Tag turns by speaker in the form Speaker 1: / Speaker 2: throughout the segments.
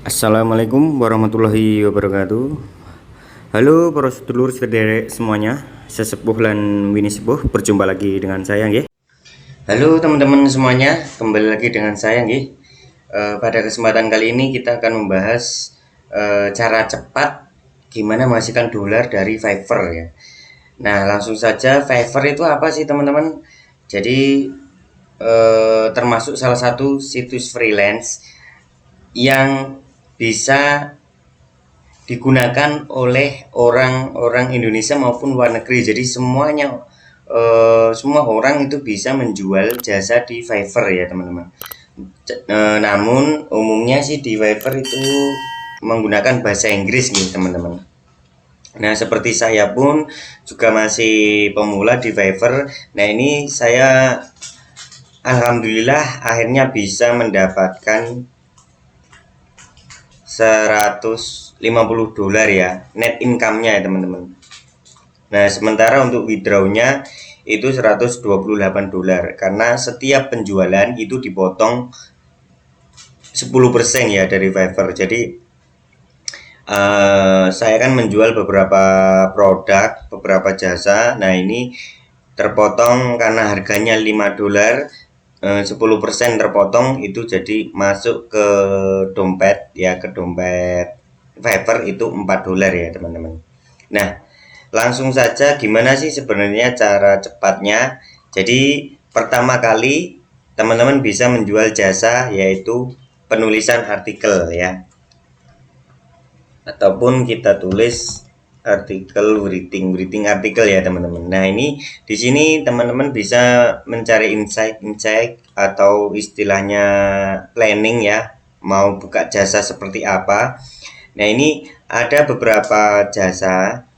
Speaker 1: Assalamualaikum warahmatullahi wabarakatuh. Halo para sedulur sederek semuanya, sesepuh lan wini sepuh, berjumpa lagi dengan saya nggih. Halo teman-teman semuanya, kembali lagi dengan saya nggih. Pada kesempatan kali ini kita akan membahas cara cepat gimana menghasilkan dolar dari Fiverr ya. Nah, langsung saja, Fiverr itu apa sih teman-teman? Jadi termasuk salah satu situs freelance yang bisa digunakan oleh orang-orang Indonesia maupun luar negeri. Jadi semuanya semua orang itu bisa menjual jasa di Fiverr ya teman-teman. Namun umumnya sih di Fiverr itu menggunakan bahasa Inggris nih teman-teman. Nah, seperti saya pun juga masih pemula di Fiverr. Nah, ini saya alhamdulillah akhirnya bisa mendapatkan $150 ya, net income-nya ya teman-teman. Nah, sementara untuk withdraw-nya itu $128 karena setiap penjualan itu dipotong 10% ya dari Fiverr. Jadi saya kan menjual beberapa produk, beberapa jasa. Nah, ini terpotong karena harganya $5, 10% terpotong, itu jadi masuk ke dompet ya, ke dompet Fiverr itu $4 ya teman-teman. Nah, langsung saja gimana sih sebenarnya cara cepatnya. Jadi pertama kali teman-teman bisa menjual jasa yaitu penulisan artikel ya, ataupun kita tulis artikel writing artikel ya teman-teman. Nah, ini di sini teman-teman bisa mencari insight atau istilahnya planning ya, mau buka jasa seperti apa. Nah, ini ada beberapa jasa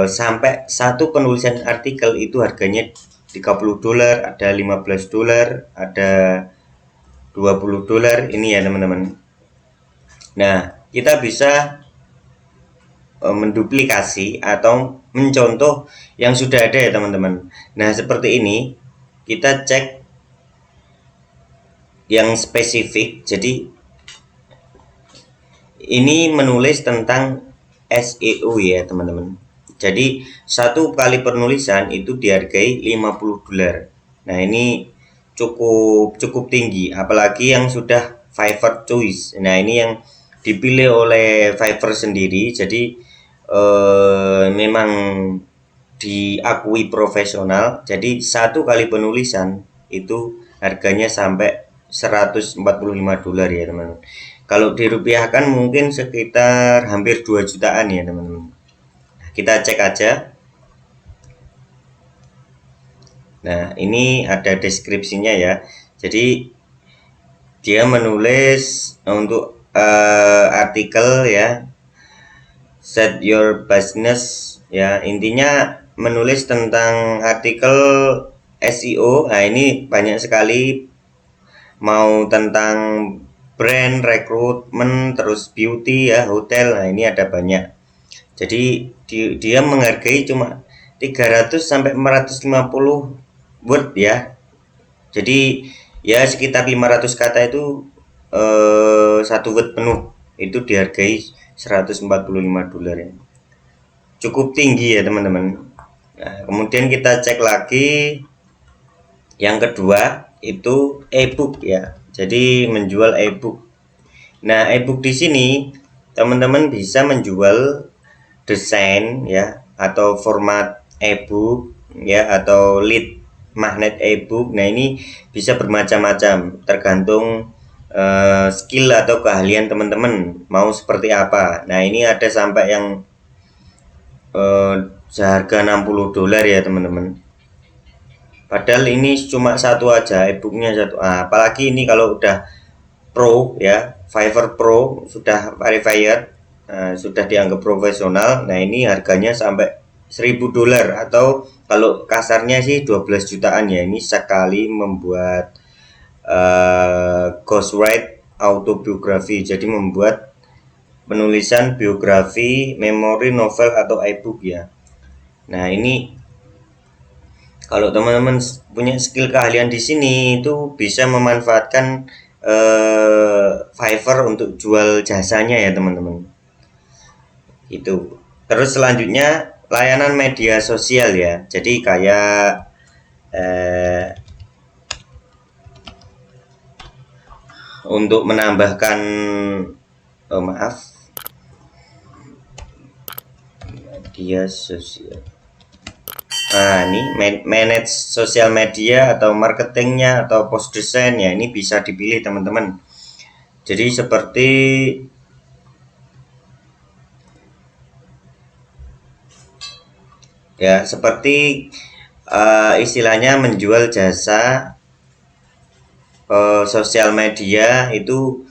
Speaker 1: sampai satu penulisan artikel itu harganya $30, ada $15, ada $20 ini ya teman-teman. Nah, kita bisa menduplikasi atau mencontoh yang sudah ada ya teman-teman. Nah, seperti ini kita cek yang spesifik. Jadi ini menulis tentang SEO ya teman-teman. Jadi satu kali penulisan itu dihargai $50. Nah, ini cukup tinggi, apalagi yang sudah Fiverr Choice. Nah, ini yang dipilih oleh Fiverr sendiri. Jadi memang diakui profesional. Jadi satu kali penulisan itu harganya sampai $145 ya teman-teman. Kalau dirupiahkan mungkin sekitar hampir 2 jutaan ya teman-teman. Kita cek aja. Nah, ini ada deskripsinya ya. Jadi dia menulis untuk artikel ya, set your business ya, intinya menulis tentang artikel SEO. Nah, ini banyak sekali, mau tentang brand, rekrutmen, terus beauty ya, hotel. Nah, ini ada banyak. Jadi dia menghargai cuma 300 sampai 450 word ya. Jadi ya sekitar 500 kata itu satu word penuh itu dihargai $145 ya. Cukup tinggi ya teman-teman. Nah, kemudian kita cek lagi yang kedua itu ebook ya. Jadi menjual ebook. Nah, ebook di sini teman-teman bisa menjual desain ya, atau format ebook ya, atau lead magnet ebook. Nah, ini bisa bermacam-macam tergantung skill atau keahlian teman-teman mau seperti apa. Nah, ini ada sampai yang seharga $60 ya teman-teman. Padahal ini cuma satu aja, ebooknya satu. Apalagi ini kalau udah pro ya, Fiverr Pro sudah verified, sudah dianggap profesional. Nah, ini harganya sampai $1000 atau kalau kasarnya sih 12 jutaan ya. Ini sekali membuat ghostwrite autobiografi, jadi membuat penulisan biografi, memori, novel atau ebook ya. Nah, ini Kalau teman-teman punya skill keahlian di sini itu bisa memanfaatkan Fiverr untuk jual jasanya ya teman-teman. Itu. Terus selanjutnya layanan media sosial ya. Jadi kayak untuk menambahkan maaf, media sosial. Nah, ini manage sosial media atau marketingnya atau post design ya, ini bisa dipilih teman-teman. Jadi seperti ya, seperti istilahnya menjual jasa sosial media itu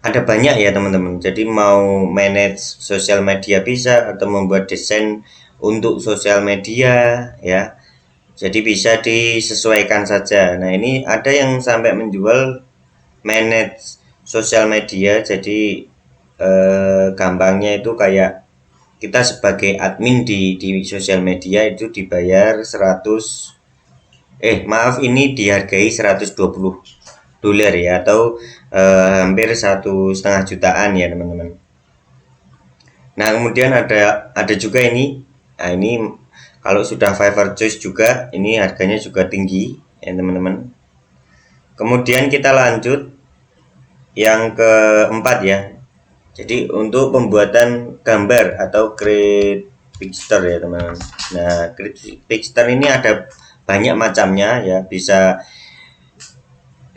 Speaker 1: ada banyak ya teman-teman. Jadi mau manage sosial media bisa, atau membuat desain untuk sosial media ya. Jadi bisa disesuaikan saja. Nah, ini ada yang sampai menjual manage sosial media. Jadi gampangnya itu kayak kita sebagai admin di sosial media itu dibayar 100 maaf, ini dihargai 120 dolar ya, atau hampir 1,5 jutaan ya teman-teman. Nah, kemudian ada juga ini. Nah, ini kalau sudah Fiverr Choice juga, ini harganya juga tinggi ya teman-teman. Kemudian kita lanjut yang keempat ya. Jadi untuk pembuatan gambar atau create picture ya teman-teman. Nah, create picture ini ada banyak macamnya ya, bisa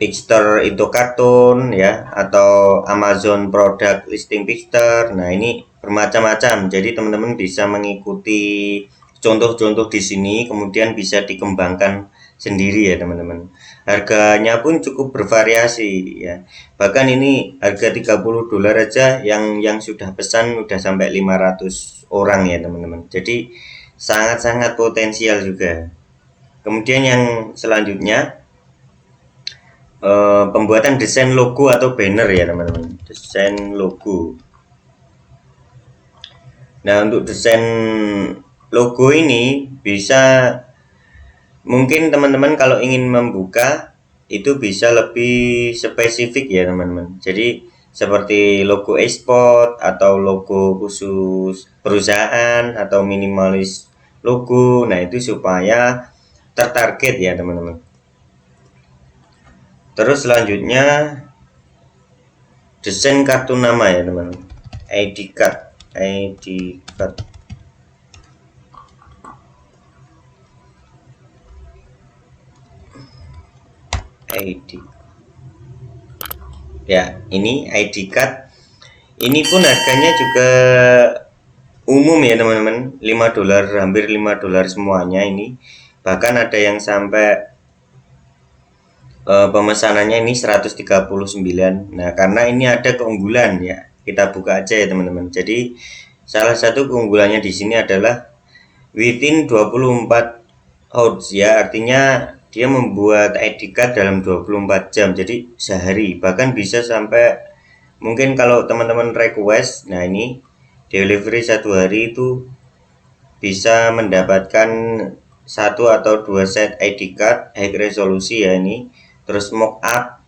Speaker 1: picture itu kartun ya, atau Amazon product listing picture. Nah, ini bermacam-macam. Jadi teman-teman bisa mengikuti contoh-contoh di sini, kemudian bisa dikembangkan sendiri ya teman-teman. Harganya pun cukup bervariasi ya. Bahkan ini harga 30 dolar aja, yang sudah pesan udah sampai 500 orang ya teman-teman. Jadi sangat-sangat potensial juga. Kemudian yang selanjutnya pembuatan desain logo atau banner ya teman-teman, desain logo. Nah, untuk desain logo ini bisa, mungkin teman-teman kalau ingin membuka itu bisa lebih spesifik ya teman-teman. Jadi seperti logo export atau logo khusus perusahaan atau minimalis logo. Nah, itu supaya tertarget ya teman-teman. Terus selanjutnya desain kartu nama ya teman-teman, ID card ID ya. Ini ID card ini pun harganya juga umum ya teman-teman, 5 dolar, hampir 5 dolar semuanya ini. Bahkan ada yang sampai pemesanannya ini 139. Nah, karena ini ada keunggulan ya, kita buka aja ya teman-teman. Jadi salah satu keunggulannya di sini adalah within 24 hours ya, artinya dia membuat ID card dalam 24 jam. Jadi sehari, bahkan bisa sampai, mungkin kalau teman-teman request, nah ini delivery 1 hari itu bisa mendapatkan 1 atau 2 set ID card high resolusi ya ini, terus mock up,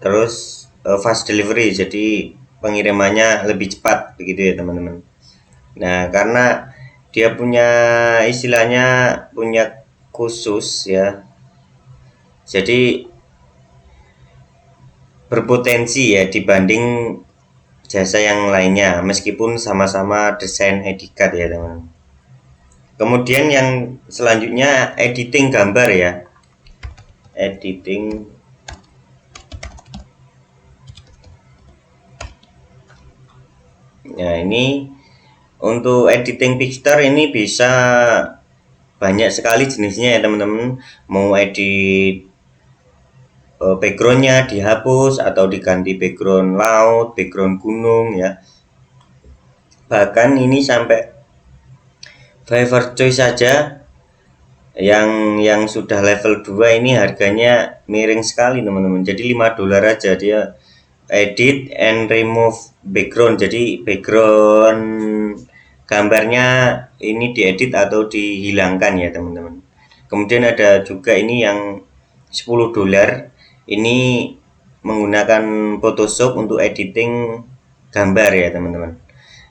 Speaker 1: terus fast delivery, jadi pengirimannya lebih cepat begitu ya teman-teman. Nah, karena dia punya, istilahnya punya khusus ya, jadi berpotensi ya dibanding jasa yang lainnya, meskipun sama-sama desain ID card ya teman-teman. Kemudian yang selanjutnya editing gambar ya, editing. Nah, ini untuk editing picture ini bisa banyak sekali jenisnya ya teman-teman. Mau edit backgroundnya dihapus atau diganti background laut, background gunung ya. Bahkan ini sampai Fiverr Choice saja yang sudah level 2 ini harganya miring sekali teman-teman. Jadi 5 dolar aja dia edit and remove background. Jadi background gambarnya ini diedit atau dihilangkan ya teman-teman. Kemudian ada juga ini yang $10, ini menggunakan Photoshop untuk editing gambar ya teman-teman.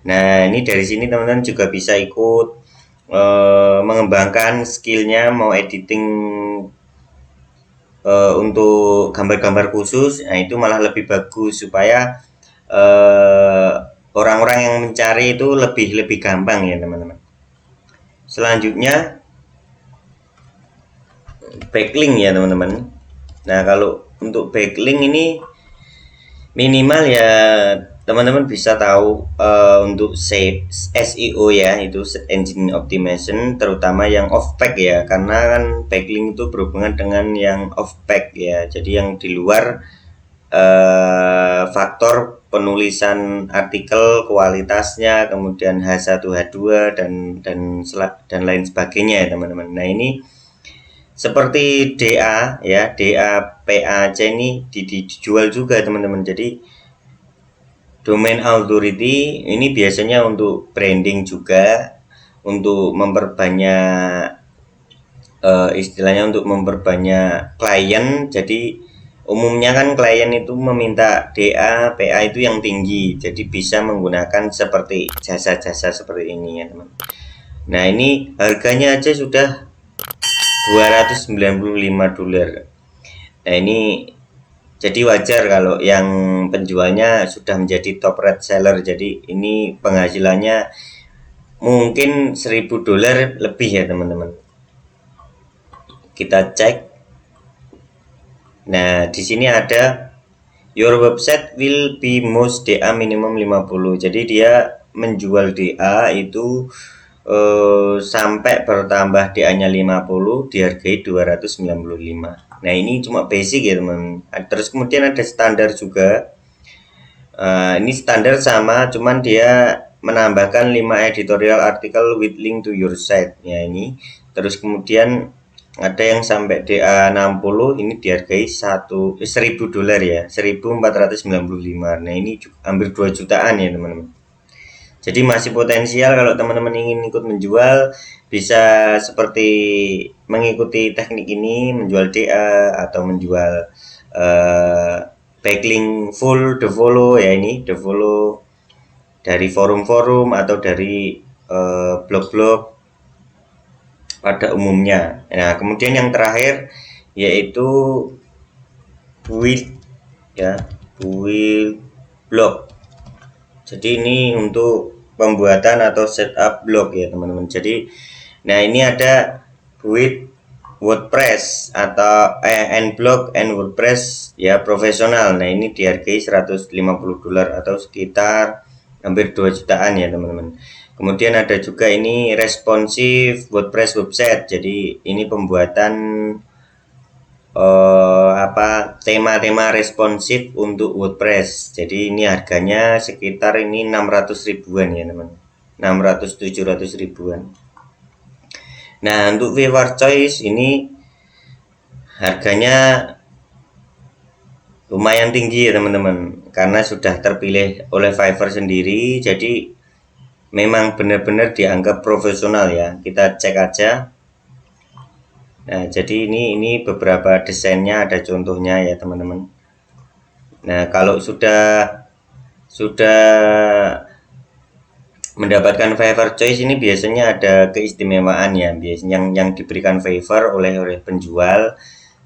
Speaker 1: Nah ini dari sini teman-teman juga bisa ikut mengembangkan skillnya mau editing untuk gambar-gambar khusus. Nah itu malah lebih bagus supaya orang-orang yang mencari itu lebih gampang ya teman-teman. Selanjutnya backlink ya teman-teman. Nah kalau untuk backlink ini minimal ya teman-teman bisa tahu untuk SEO ya, itu Search Engine Optimization, terutama yang off-page ya, karena kan backlink itu berhubungan dengan yang off-page ya, jadi yang di luar faktor penulisan artikel, kualitasnya, kemudian H1, H2 dan lain sebagainya ya teman-teman. Nah ini seperti DA ya, DAPAC ini dijual juga teman-teman. Jadi domain authority ini biasanya untuk branding juga, untuk memperbanyak istilahnya untuk memperbanyak klien. Jadi umumnya kan klien itu meminta DA, PA itu yang tinggi, jadi bisa menggunakan seperti jasa-jasa seperti ini ya teman. Nah ini harganya aja sudah $295. Nah ini jadi wajar kalau yang penjualnya sudah menjadi top red seller. Jadi ini penghasilannya mungkin $1.000 lebih ya teman-teman. Kita cek. Nah di sini ada your website will be most DA minimum 50. Jadi dia menjual DA itu sampai bertambah DA-nya 50 dihargai 295. Nah ini cuma basic ya teman. Terus kemudian ada standar juga. Ini standar sama, cuman dia menambahkan 5 editorial article with link to your site ya ini. Terus kemudian ada yang sampai DA 60, ini dihargai $1.000 ya, 1.495. Nah ini hampir 2 jutaan ya teman-teman. Jadi masih potensial kalau teman-teman ingin ikut menjual, bisa seperti mengikuti teknik ini, menjual DA atau menjual backlink full the follow ya, ini the follow dari forum-forum atau dari blog-blog pada umumnya. Nah kemudian yang terakhir yaitu build ya, build blog. Jadi ini untuk pembuatan atau setup blog ya teman-teman. Jadi nah ini ada build WordPress atau blog and WordPress ya profesional. Nah ini dihargai $150 atau sekitar hampir 2 jutaan ya teman-teman. Kemudian ada juga ini responsive WordPress website. Jadi ini pembuatan tema-tema responsif untuk WordPress. Jadi ini harganya sekitar ini 600 ribuan ya teman, 600-700 ribuan. Nah untuk Fiverr Choice ini harganya lumayan tinggi ya teman-teman, karena sudah terpilih oleh Fiverr sendiri, jadi memang benar-benar dianggap profesional ya. Kita cek aja. Nah jadi ini beberapa desainnya, ada contohnya ya teman-teman. Nah kalau sudah mendapatkan Fiverr Choice ini biasanya ada keistimewaan ya, biasanya yang diberikan Fiverr oleh penjual.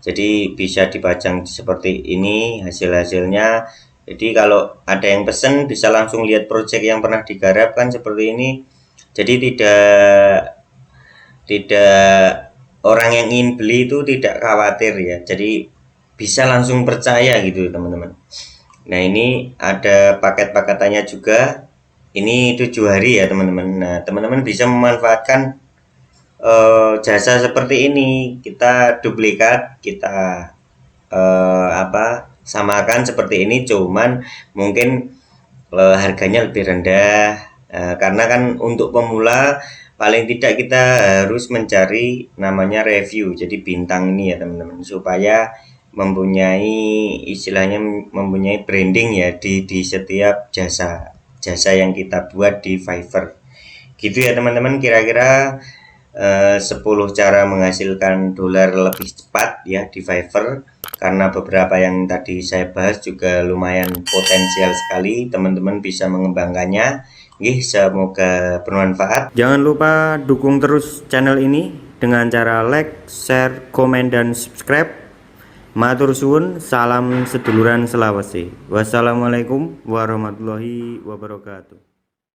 Speaker 1: Jadi bisa dipajang seperti ini hasil-hasilnya. Jadi kalau ada yang pesen bisa langsung lihat project yang pernah digarapkan seperti ini. Jadi tidak orang yang ingin beli itu tidak khawatir ya. Jadi bisa langsung percaya gitu teman-teman. Nah ini ada paket-paketannya juga. Ini 7 hari ya teman-teman. Nah teman-teman bisa memanfaatkan jasa seperti ini. Kita duplikat, kita samakan seperti ini, cuman mungkin harganya lebih rendah. Karena kan untuk pemula paling tidak kita harus mencari namanya review, jadi bintang ini ya teman-teman, supaya mempunyai istilahnya mempunyai branding ya di setiap jasa yang kita buat di Fiverr Gitu ya teman-teman, kira-kira 10 cara menghasilkan dolar lebih cepat ya di Fiverr, karena beberapa yang tadi saya bahas juga lumayan potensial sekali, teman-teman bisa mengembangkannya. Semoga bermanfaat. Jangan lupa dukung terus channel ini dengan cara like, share, komen, dan subscribe. Matur suwun, salam seduluran Sulawesi. Wassalamualaikum warahmatullahi wabarakatuh.